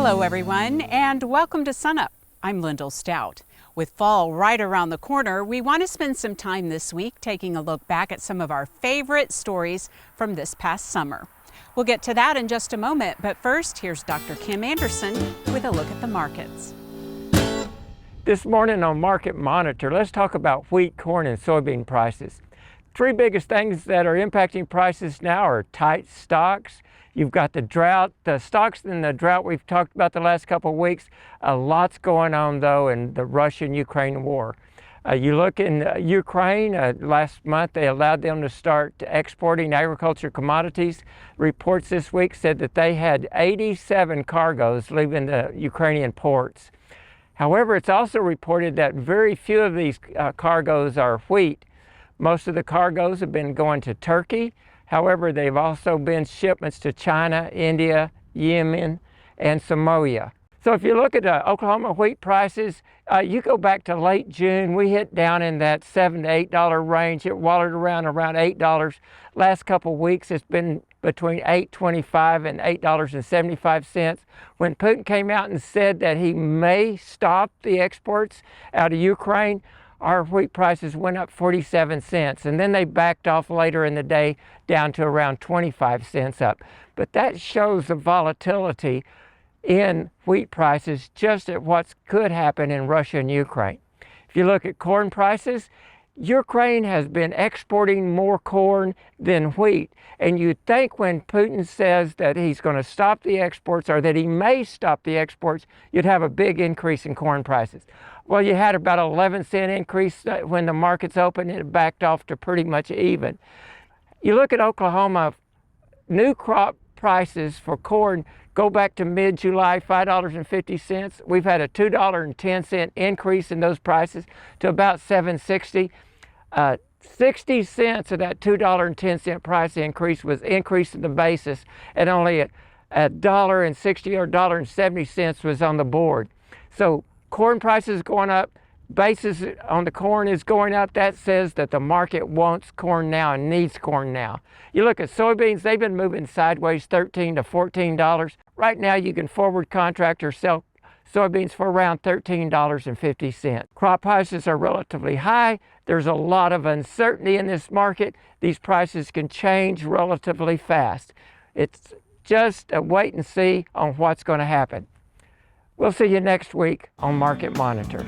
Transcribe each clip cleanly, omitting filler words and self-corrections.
Hello everyone, and welcome to SUNUP. I'm Lyndall Stout. With fall right around the corner, we want to spend some time this week taking a look back at some of our favorite stories from this past summer. We'll get to that in just a moment, but first, here's Dr. Kim Anderson with a look at the markets. This morning on Market Monitor, let's talk about wheat, corn, and soybean prices. Three biggest things that are impacting prices now are tight stocks. You've got the drought, the stocks and the drought we've talked about the last couple of weeks. A lot's going on though in the Russia-Ukraine war. You look in Ukraine, last month they allowed them to start exporting agriculture commodities. Reports this week said that they had 87 cargoes leaving the Ukrainian ports. However, it's also reported that very few of these cargoes are wheat. Most of the cargoes have been going to Turkey. However, they've also been shipments to China, India, Yemen, and Somalia. So if you look at Oklahoma wheat prices, you go back to late June, we hit down in that $7 to $8 range. It wallowed around $8. Last couple of weeks, it's been between $8.25 and $8.75. When Putin came out and said that he may stop the exports out of Ukraine, our wheat prices went up 47 cents, and then they backed off later in the day down to around 25 cents up. But that shows the volatility in wheat prices just at what could happen in Russia and Ukraine. If you look at corn prices, Ukraine has been exporting more corn than wheat. And you'd think when Putin says that he's going to stop the exports or that he may stop the exports, you'd have a big increase in corn prices. Well, you had about an 11-cent increase when the markets opened, and it backed off to pretty much even. You look at Oklahoma, new crop prices for corn go back to mid-July, $5.50. We've had a $2.10 increase in those prices to about $7.60. 60 cents of that $2.10 price increase was increase in the basis, and only $1.60 or $1.70 was on the board. So corn prices going up, basis on the corn is going up. That says that the market wants corn now and needs corn now. You look at soybeans, they've been moving sideways, $13 to $14. Right now you can forward contract or sell soybeans for around $13.50. Crop prices are relatively high. There's a lot of uncertainty in this market. These prices can change relatively fast. It's just a wait and see on what's going to happen. We'll see you next week on Market Monitor.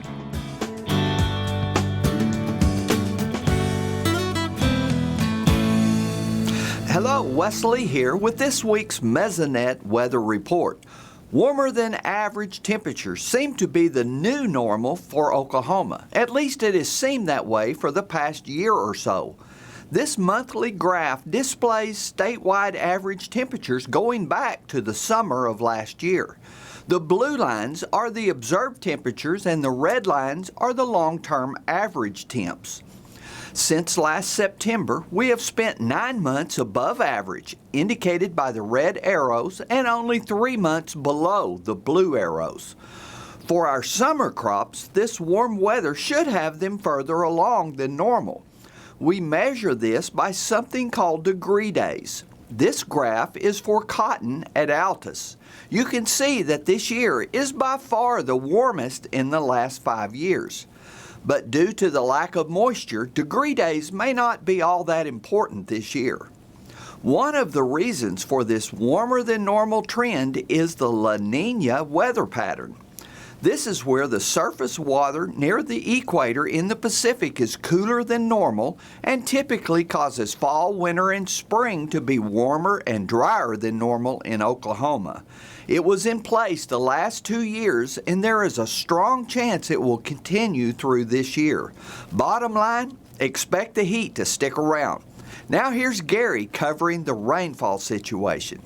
Hello, Wes Lee here with this week's Mesonet weather report. Warmer than average temperatures seem to be the new normal for Oklahoma. At least it has seemed that way for the past year or so. This monthly graph displays statewide average temperatures going back to the summer of last year. The blue lines are the observed temperatures and the red lines are the long-term average temps. Since last September, we have spent 9 months above average, indicated by the red arrows, and only 3 months below the blue arrows. For our summer crops, this warm weather should have them further along than normal. We measure this by something called degree days. This graph is for cotton at Altus. You can see that this year is by far the warmest in the last 5 years. But due to the lack of moisture, degree days may not be all that important this year. One of the reasons for this warmer than normal trend is the La Niña weather pattern. This is where the surface water near the equator in the Pacific is cooler than normal and typically causes fall, winter, and spring to be warmer and drier than normal in Oklahoma. It was in place the last 2 years, and there is a strong chance it will continue through this year. Bottom line, expect the heat to stick around. Now here's Gary covering the rainfall situation.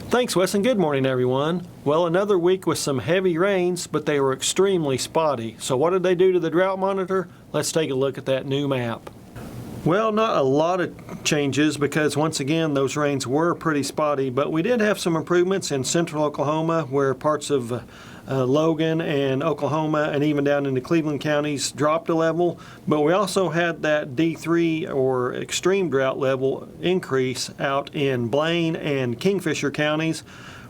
Thanks, Wes, and good morning, everyone. Well, another week with some heavy rains, but they were extremely spotty. So what did they do to the Drought Monitor? Let's take a look at that new map. Well, not a lot of changes because, once again, those rains were pretty spotty, but we did have some improvements in central Oklahoma where parts of Logan and Oklahoma and even down into Cleveland counties dropped a level, but we also had that D3 or extreme drought level increase out in Blaine and Kingfisher counties,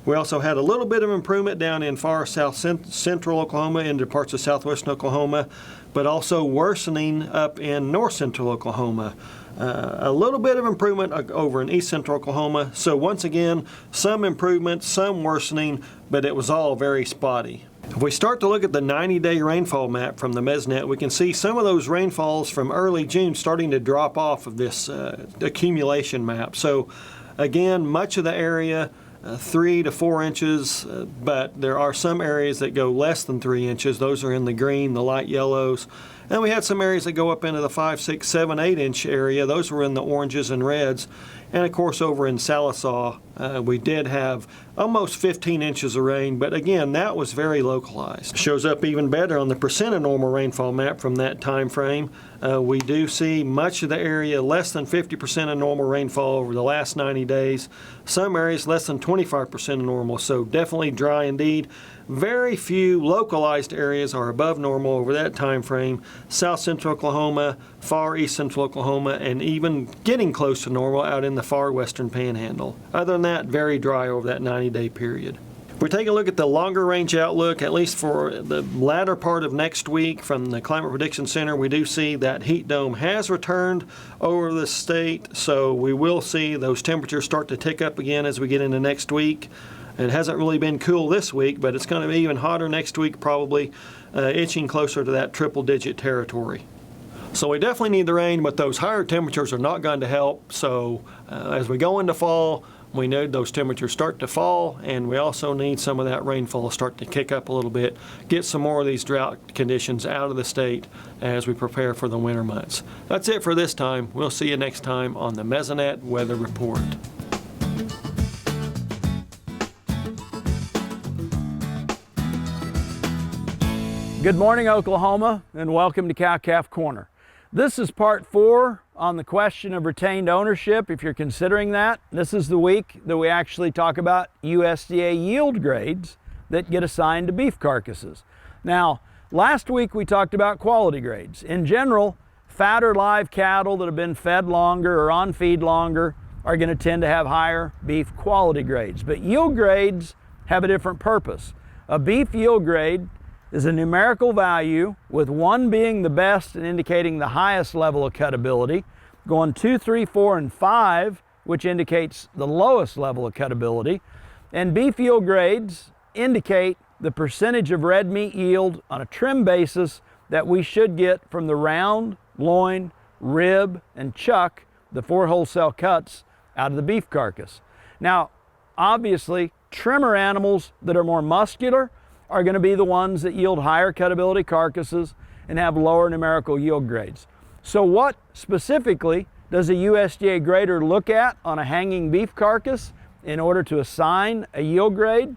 We also had a little bit of improvement down in far south central Oklahoma into parts of southwestern Oklahoma, but also worsening up in north central Oklahoma. A little bit of improvement over in east central Oklahoma. So once again, some improvement, some worsening, but it was all very spotty. If we start to look at the 90-day rainfall map from the Mesonet, we can see some of those rainfalls from early June starting to drop off of this accumulation map. So again, much of the area 3 to 4 inches, but there are some areas that go less than 3 inches. Those are in the green, the light yellows. And we had some areas that go up into the 5, 6, 7, 8 inch area. Those were in the oranges and reds. And of course over in Salisaw, we did have almost 15 inches of rain, but again, that was very localized. Shows up even better on the percent of normal rainfall map from that time frame. We do see much of the area less than 50% of normal rainfall over the last 90 days. Some areas less than 25% of normal, so definitely dry indeed. Very few localized areas are above normal over that time frame. South central Oklahoma, far east central Oklahoma, and even getting close to normal out in the far western panhandle. Other than that, very dry over that 90-day period. If we take a look at the longer range outlook, at least for the latter part of next week from the Climate Prediction Center, we do see that heat dome has returned over the state, so we will see those temperatures start to tick up again as we get into next week. It hasn't really been cool this week, but it's going to be even hotter next week, probably inching closer to that triple-digit territory. So we definitely need the rain, but those higher temperatures are not going to help. So as we go into fall, we know those temperatures start to fall, and we also need some of that rainfall to start to kick up a little bit, get some more of these drought conditions out of the state as we prepare for the winter months. That's it for this time. We'll see you next time on the Mesonet Weather Report. Good morning, Oklahoma, and welcome to Cow-Calf Corner. This is part 4 on the question of retained ownership, if you're considering that. This is the week that we actually talk about USDA yield grades that get assigned to beef carcasses. Now, last week we talked about quality grades. In general, fatter live cattle that have been fed longer or on feed longer are going to tend to have higher beef quality grades. But yield grades have a different purpose. A beef yield grade is a numerical value, with 1 being the best and indicating the highest level of cutability, going 2, 3, 4, and 5, which indicates the lowest level of cutability. And beef yield grades indicate the percentage of red meat yield on a trim basis that we should get from the round, loin, rib, and chuck, the 4 wholesale cuts, out of the beef carcass. Now, obviously, trimmer animals that are more muscular are going to be the ones that yield higher cutability carcasses and have lower numerical yield grades. So what specifically does a USDA grader look at on a hanging beef carcass in order to assign a yield grade?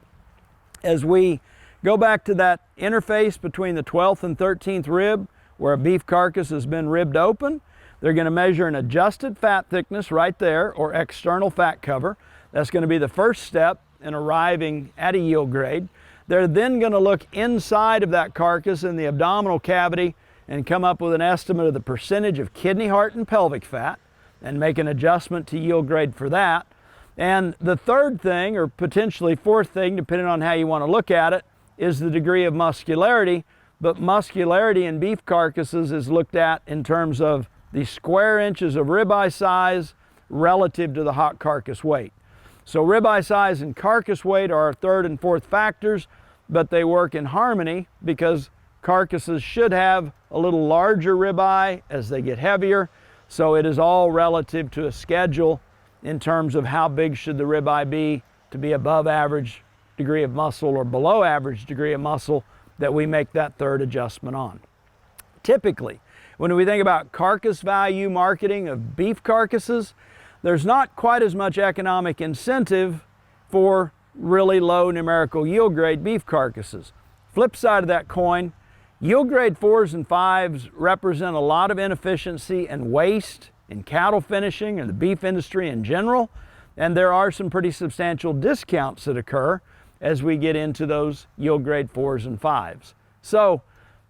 As we go back to that interface between the 12th and 13th rib, where a beef carcass has been ribbed open, they're going to measure an adjusted fat thickness right there, or external fat cover. That's going to be the first step in arriving at a yield grade. They're then going to look inside of that carcass in the abdominal cavity and come up with an estimate of the percentage of kidney, heart, and pelvic fat and make an adjustment to yield grade for that. And the third thing, or potentially fourth thing, depending on how you want to look at it, is the degree of muscularity. But muscularity in beef carcasses is looked at in terms of the square inches of ribeye size relative to the hot carcass weight. So ribeye size and carcass weight are our third and fourth factors, but they work in harmony because carcasses should have a little larger ribeye as they get heavier. So it is all relative to a schedule in terms of how big should the ribeye be to be above average degree of muscle or below average degree of muscle that we make that third adjustment on. Typically, when we think about carcass value marketing of beef carcasses, there's not quite as much economic incentive for really low numerical yield grade beef carcasses. Flip side of that coin, yield grade 4s and 5s represent a lot of inefficiency and waste in cattle finishing and the beef industry in general, and there are some pretty substantial discounts that occur as we get into those yield grade 4s and 5s. So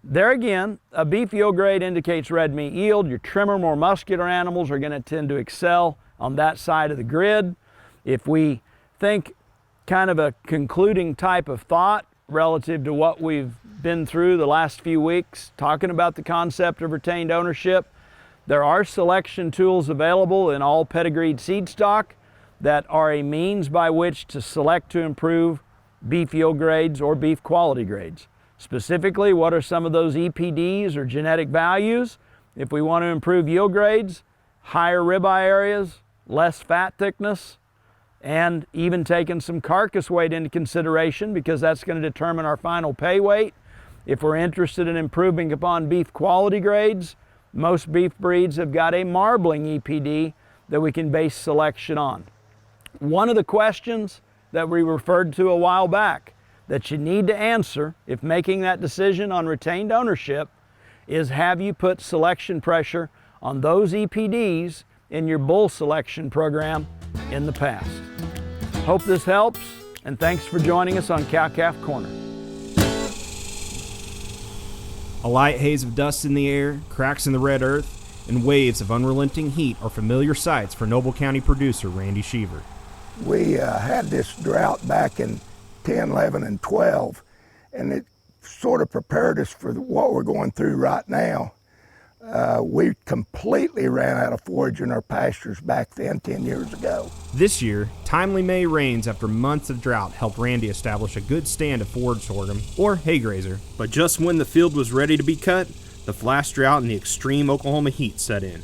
there again, a beef yield grade indicates red meat yield. Your trimmer, more muscular animals are going to tend to excel on that side of the grid. If we think kind of a concluding type of thought relative to what we've been through the last few weeks, talking about the concept of retained ownership. There are selection tools available in all pedigreed seed stock that are a means by which to select to improve beef yield grades or beef quality grades. Specifically, what are some of those EPDs or genetic values? If we want to improve yield grades, higher ribeye areas, less fat thickness, and even taking some carcass weight into consideration, because that's going to determine our final pay weight. If we're interested in improving upon beef quality grades, most beef breeds have got a marbling EPD that we can base selection on. One of the questions that we referred to a while back that you need to answer if making that decision on retained ownership is, have you put selection pressure on those EPDs in your bull selection program in the past? Hope this helps, and thanks for joining us on Cow-Calf Corner. A light haze of dust in the air, cracks in the red earth, and waves of unrelenting heat are familiar sights for Noble County producer Randy Sheaver. We had this drought back in 10, 11, and 12, and it sort of prepared us for what we're going through right now. We completely ran out of forage in our pastures back then 10 years ago. This year, timely May rains after months of drought helped Randy establish a good stand of forage sorghum, or hay grazer. But just when the field was ready to be cut, the flash drought and the extreme Oklahoma heat set in.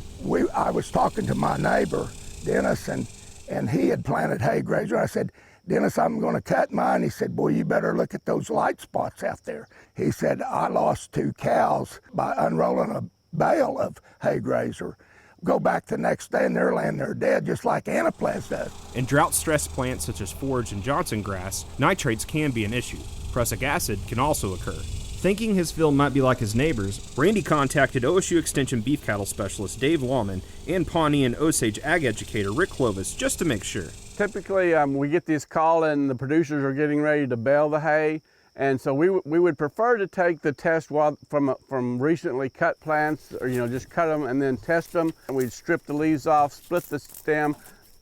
I was talking to my neighbor, Dennis, and he had planted hay grazer. I said, Dennis, I'm going to cut mine. He said, boy, you better look at those light spots out there. He said, I lost 2 cows by unrolling a bale of hay grazer. Go back the next day and they're laying there dead, just like anaplasm does. In drought-stressed plants such as forage and Johnson grass, nitrates can be an issue. Prussic acid can also occur. Thinking his field might be like his neighbor's, Randy contacted OSU Extension beef cattle specialist Dave Lawman and Pawnee and Osage ag educator Rick Clovis just to make sure. Typically, we get this call and the producers are getting ready to bale the hay. And so we would prefer to take the test from recently cut plants, or just cut them and then test them. And we'd strip the leaves off, split the stem,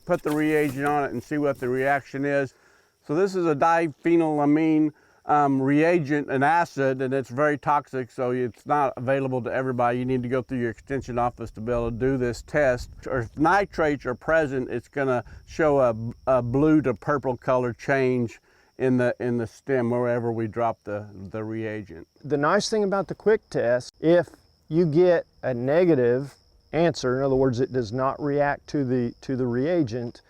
put the reagent on it, and see what the reaction is. So this is a diphenylamine reagent, an acid, and it's very toxic, so it's not available to everybody. You need to go through your extension office to be able to do this test. Or if nitrates are present, it's going to show a blue to purple color change in the stem wherever we drop the reagent. The nice thing about the quick test, if you get a negative answer, in other words, it does not react to the reagent,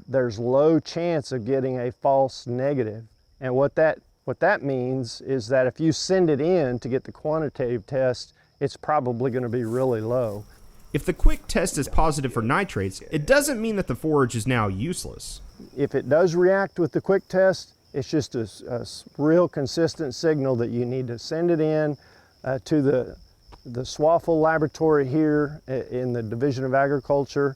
there's low chance of getting a false negative. And what that means is that if you send it in to get the quantitative test, it's probably going to be really low. If the quick test is positive for nitrates, it doesn't mean that the forage is now useless. If it does react with the quick test, it's just a real consistent signal that you need to send it in to the Swaffle laboratory here in the Division of Agriculture.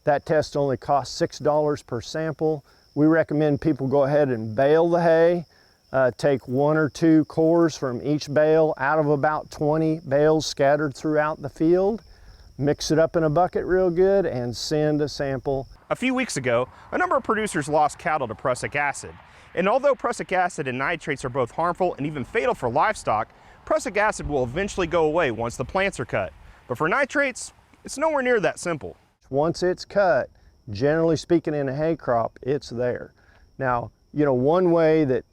That test only costs $6 per sample. We recommend people go ahead and bale the hay, take 1 or 2 cores from each bale out of about 20 bales scattered throughout the field. Mix it up in a bucket real good and send a sample. A few weeks ago, a number of producers lost cattle to prussic acid. And although prussic acid and nitrates are both harmful and even fatal for livestock, prussic acid will eventually go away once the plants are cut. But for nitrates, it's nowhere near that simple. Once it's cut, generally speaking in a hay crop, it's there. Now, one way that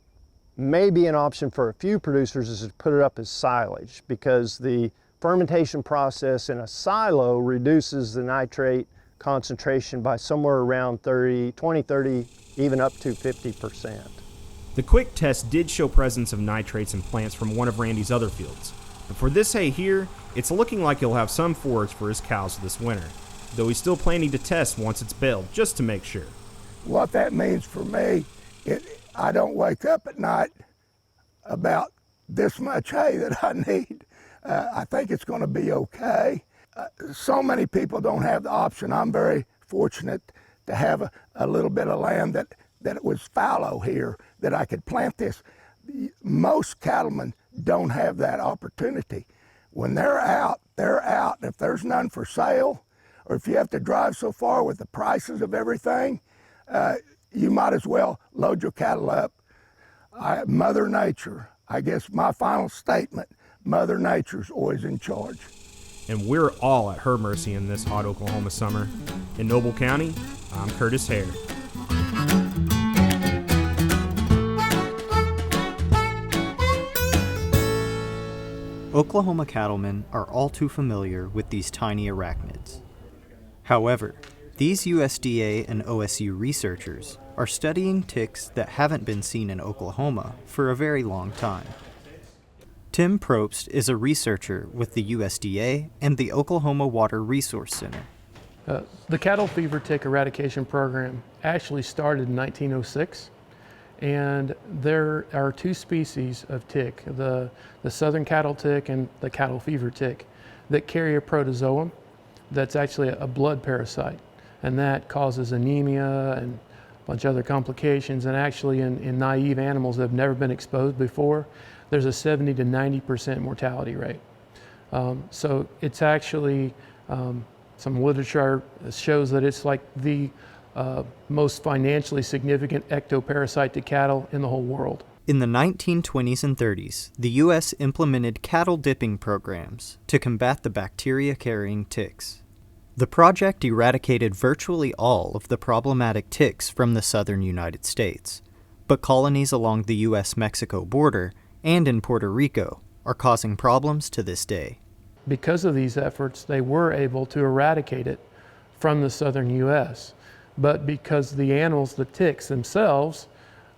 may be an option for a few producers is to put it up as silage, because the fermentation process in a silo reduces the nitrate concentration by somewhere around 20, 30, even up to 50%. The quick test did show presence of nitrates in plants from one of Randy's other fields. But for this hay here, it's looking like he'll have some forage for his cows this winter, though he's still planning to test once it's baled, just to make sure. What that means for me, I don't wake up at night about this much hay that I need. I think it's going to be okay. So many people don't have the option. I'm very fortunate to have a little bit of land that it was fallow here, that I could plant this. Most cattlemen don't have that opportunity. When they're out, they're out. And if there's none for sale, or if you have to drive so far with the prices of everything, you might as well load your cattle up. Mother Nature, I guess my final statement, Mother Nature's always in charge. And we're all at her mercy in this hot Oklahoma summer. In Noble County, I'm Curtis Hare. Oklahoma cattlemen are all too familiar with these tiny arachnids. However, these USDA and OSU researchers are studying ticks that haven't been seen in Oklahoma for a very long time. Tim Probst is a researcher with the USDA and the Oklahoma Water Resource Center. The cattle fever tick eradication program actually started in 1906, and there are two species of tick, the southern cattle tick and the cattle fever tick, that carry a protozoum that's actually a blood parasite, and that causes anemia and a bunch of other complications. And actually in naive animals that have never been exposed before, there's a 70 to 90% mortality rate. So it's actually, some literature shows that it's like the most financially significant ectoparasite to cattle in the whole world. In the 1920s and 30s, the U.S. implemented cattle dipping programs to combat the bacteria-carrying ticks. The project eradicated virtually all of the problematic ticks from the southern United States, but colonies along the U.S.-Mexico border and in Puerto Rico are causing problems to this day. Because of these efforts, they were able to eradicate it from the southern U.S. But because the animals, the ticks themselves,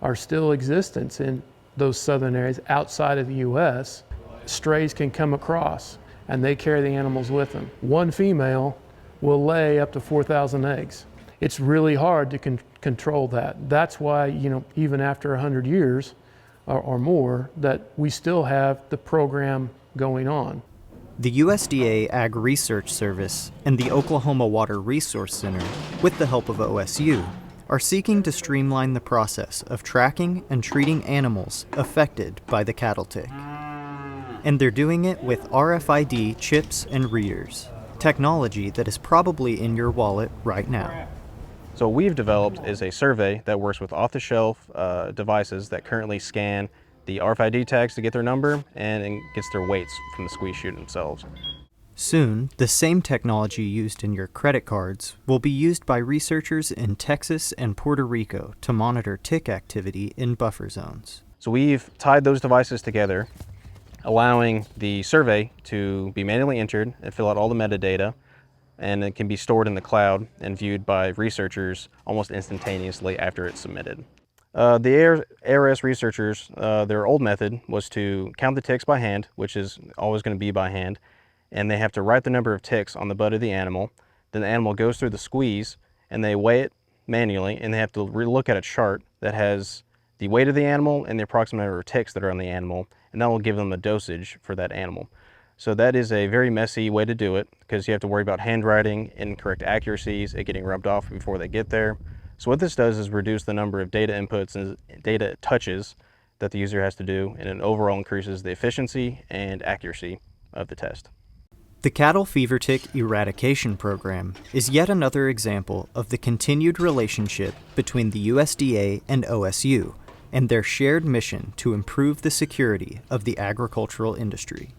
are still existent in those southern areas outside of the U.S., strays can come across and they carry the animals with them. One female will lay up to 4,000 eggs. It's really hard to control that. That's why, even after 100 years or more, that we still have the program going on. The USDA Ag Research Service and the Oklahoma Water Resource Center, with the help of OSU, are seeking to streamline the process of tracking and treating animals affected by the cattle tick. And they're doing it with RFID chips and readers, technology that is probably in your wallet right now. So what we've developed is a survey that works with off-the-shelf devices that currently scan the RFID tags to get their number and gets their weights from the squeeze chute themselves. Soon, the same technology used in your credit cards will be used by researchers in Texas and Puerto Rico to monitor tick activity in buffer zones. So we've tied those devices together, allowing the survey to be manually entered and fill out all the metadata, and it can be stored in the cloud and viewed by researchers almost instantaneously after it's submitted. The ARS researchers, their old method was to count the ticks by hand, which is always going to be by hand, and they have to write the number of ticks on the butt of the animal. Then the animal goes through the squeeze, and they weigh it manually, and they have to look at a chart that has the weight of the animal and the approximate number of ticks that are on the animal, and that will give them a dosage for that animal. So that is a very messy way to do it, because you have to worry about handwriting, incorrect accuracies, it getting rubbed off before they get there. So what this does is reduce the number of data inputs and data touches that the user has to do, and it overall increases the efficiency and accuracy of the test. The Cattle Fever Tick Eradication Program is yet another example of the continued relationship between the USDA and OSU and their shared mission to improve the security of the agricultural industry.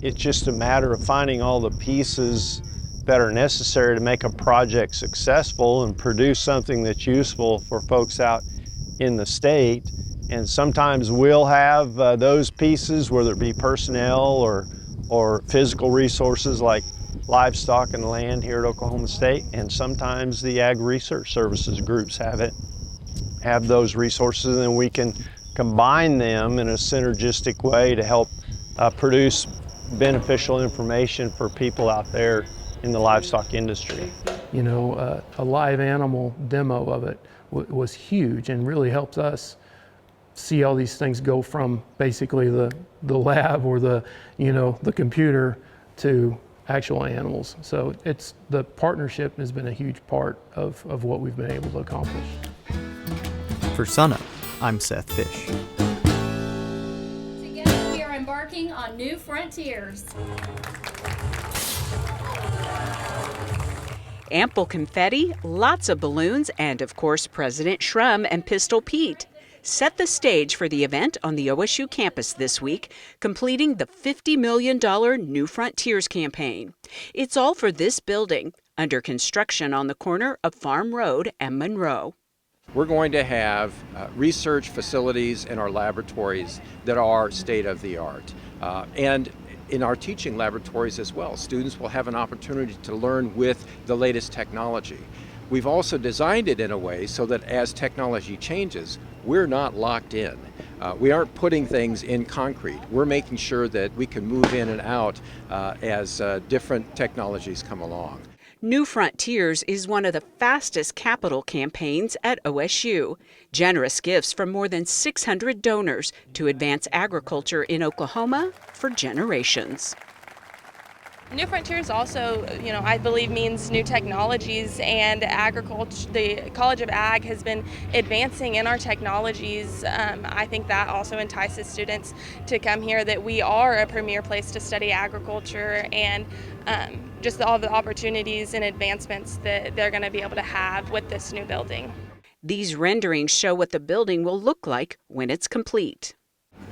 It's just a matter of finding all the pieces that are necessary to make a project successful and produce something that's useful for folks out in the state. And sometimes we'll have those pieces, whether it be personnel or physical resources like livestock and land here at Oklahoma State, and sometimes the Ag Research Services groups have those resources, and then we can combine them in a synergistic way to help produce beneficial information for people out there in the livestock industry. A live animal demo of it was huge and really helps us see all these things go from basically the lab or the computer to actual animals. So the partnership has been a huge part of what we've been able to accomplish. For SUNUP, I'm Seth Fish. Together we are embarking on new frontiers. Ample confetti, lots of balloons, and of course President Shrum and Pistol Pete set the stage for the event on the OSU campus this week, completing the $50 million New Frontiers campaign. It's all for this building, under construction on the corner of Farm Road and Monroe. We're going to have research facilities in our laboratories that are state-of-the-art. And in our teaching laboratories as well, students will have an opportunity to learn with the latest technology. We've also designed it in a way so that as technology changes, we're not locked in. We aren't putting things in concrete. We're making sure that we can move in and out as different technologies come along. New Frontiers is one of the fastest capital campaigns at OSU. Generous gifts from more than 600 donors to advance agriculture in Oklahoma for generations. New Frontiers also, I believe means new technologies, and agriculture, the College of Ag has been advancing in our technologies. I think that also entices students to come here, that we are a premier place to study agriculture, and just all the opportunities and advancements that they're going to be able to have with this new building. These renderings show what the building will look like when it's complete.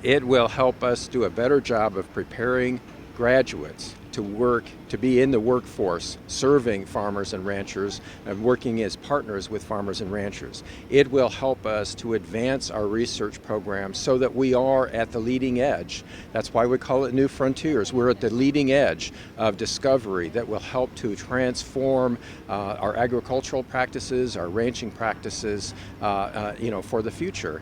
It will help us do a better job of preparing graduates to be in the workforce, serving farmers and ranchers and working as partners with farmers and ranchers. It will help us to advance our research programs so that we are at the leading edge. That's why we call it New Frontiers. We're at the leading edge of discovery that will help to transform our agricultural practices, our ranching practices, for the future.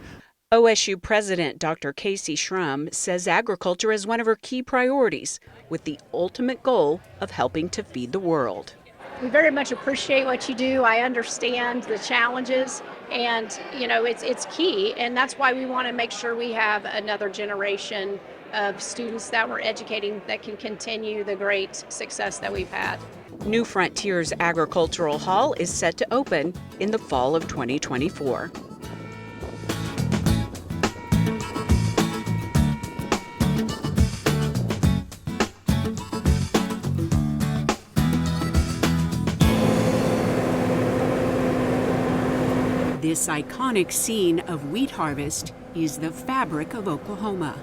OSU President Dr. Casey Shrum says agriculture is one of her key priorities, with the ultimate goal of helping to feed the world. We very much appreciate what you do. I understand the challenges, and it's key, and that's why we want to make sure we have another generation of students that we're educating that can continue the great success that we've had. New Frontiers Agricultural Hall is set to open in the fall of 2024. This iconic scene of wheat harvest is the fabric of Oklahoma.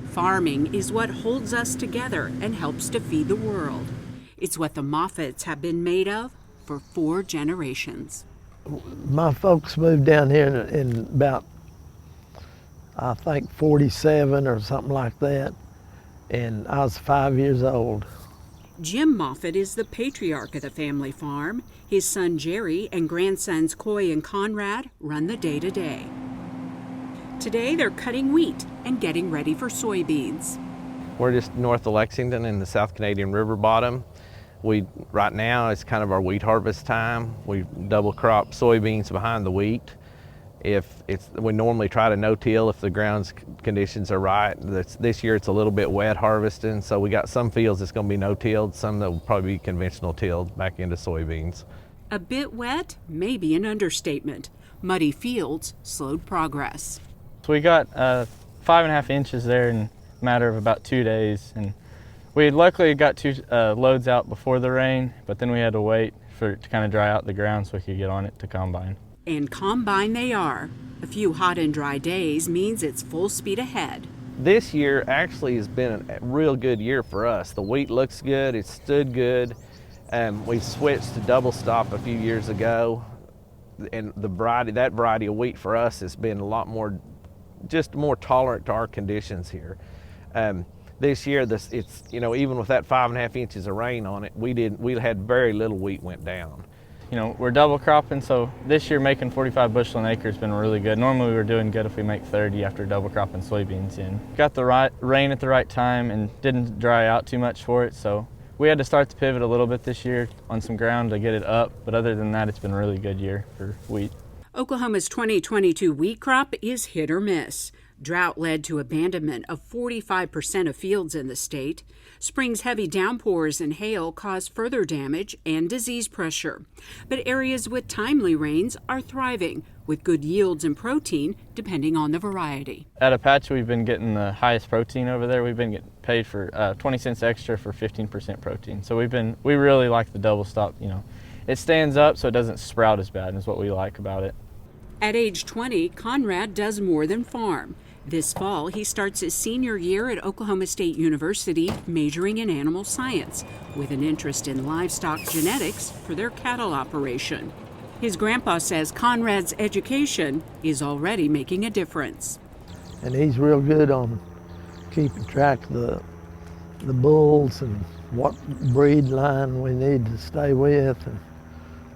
Farming is what holds us together and helps to feed the world. It's what the Moffats have been made of for 4 generations. My folks moved down here in about, I think, 47 or something like that, and I was 5 years old. Jim Moffat is the patriarch of the family farm. His son Jerry and grandsons Coy and Conrad run the day-to-day. Today they're cutting wheat and getting ready for soybeans. We're just north of Lexington in the South Canadian River bottom. Right now it's kind of our wheat harvest time. We double crop soybeans behind the wheat. We normally try to no-till if the ground's conditions are right. This year it's a little bit wet harvesting, so we got some fields that's going to be no-tilled, some that will probably be conventional tilled back into soybeans. A bit wet may be an understatement. Muddy fields slowed progress. So we got 5.5 inches there in a matter of about 2 days, and we had luckily got 2 loads out before the rain, but then we had to wait for it to kind of dry out the ground so we could get on it to combine. And combine they are. A few hot and dry days means it's full speed ahead. This year actually has been a real good year for us. The wheat looks good, it's stood good. We switched to double stop a few years ago, and that variety of wheat for us has been a lot more, just more tolerant to our conditions here. This year, it's even with that 5.5 inches of rain on it, we had very little wheat went down. We're double cropping, so this year making 45 bushel an acre has been really good. Normally we were doing good if we make 30 after double cropping soybeans in. Got the right rain at the right time and didn't dry out too much for it, so we had to start to pivot a little bit this year on some ground to get it up, but other than that, it's been a really good year for wheat. Oklahoma's 2022 wheat crop is hit or miss. Drought led to abandonment of 45% of fields in the state. Spring's heavy downpours and hail caused further damage and disease pressure. But areas with timely rains are thriving, with good yields and protein depending on the variety. At Apache, we've been getting the highest protein over there. We've been getting paid for 20 cents extra for 15% protein. So we really like the double stop. It stands up so it doesn't sprout as bad, and is what we like about it. At age 20, Conrad does more than farm. This fall, he starts his senior year at Oklahoma State University, majoring in animal science, with an interest in livestock genetics for their cattle operation. His grandpa says Conrad's education is already making a difference. And he's real good on keeping track of the bulls and what breed line we need to stay with and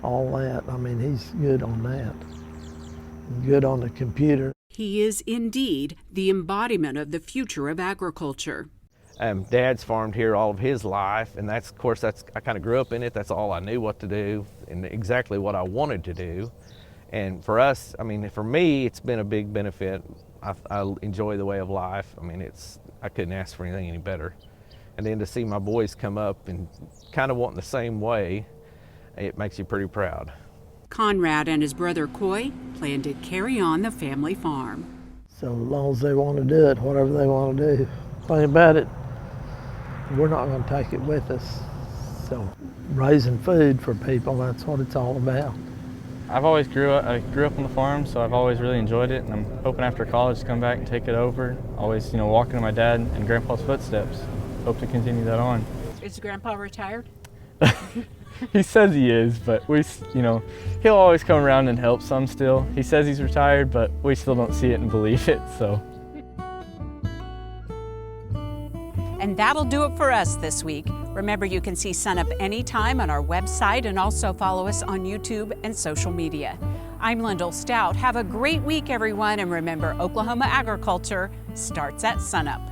all that. I mean, he's good on that. Good on the computer. He is indeed the embodiment of the future of agriculture. Dad's farmed here all of his life, and I kind of grew up in it. That's all I knew what to do and exactly what I wanted to do. And for us, for me, it's been a big benefit. I enjoy the way of life. I couldn't ask for anything any better. And then to see my boys come up and kind of wanting the same way, it makes you pretty proud. Conrad and his brother Coy plan to carry on the family farm. So as long as they want to do it, whatever they want to do, think about it, we're not going to take it with us. So raising food for people, that's what it's all about. I grew up on the farm, so I've always really enjoyed it, and I'm hoping after college to come back and take it over. Always, walking in my dad and grandpa's footsteps. Hope to continue that on. Is Grandpa retired? He says he is, but he'll always come around and help some still. He says he's retired, but we still don't see it and believe it, so. And that'll do it for us this week. Remember, you can see SUNUP anytime on our website and also follow us on YouTube and social media. I'm Lyndall Stout. Have a great week, everyone, and remember, Oklahoma agriculture starts at SUNUP.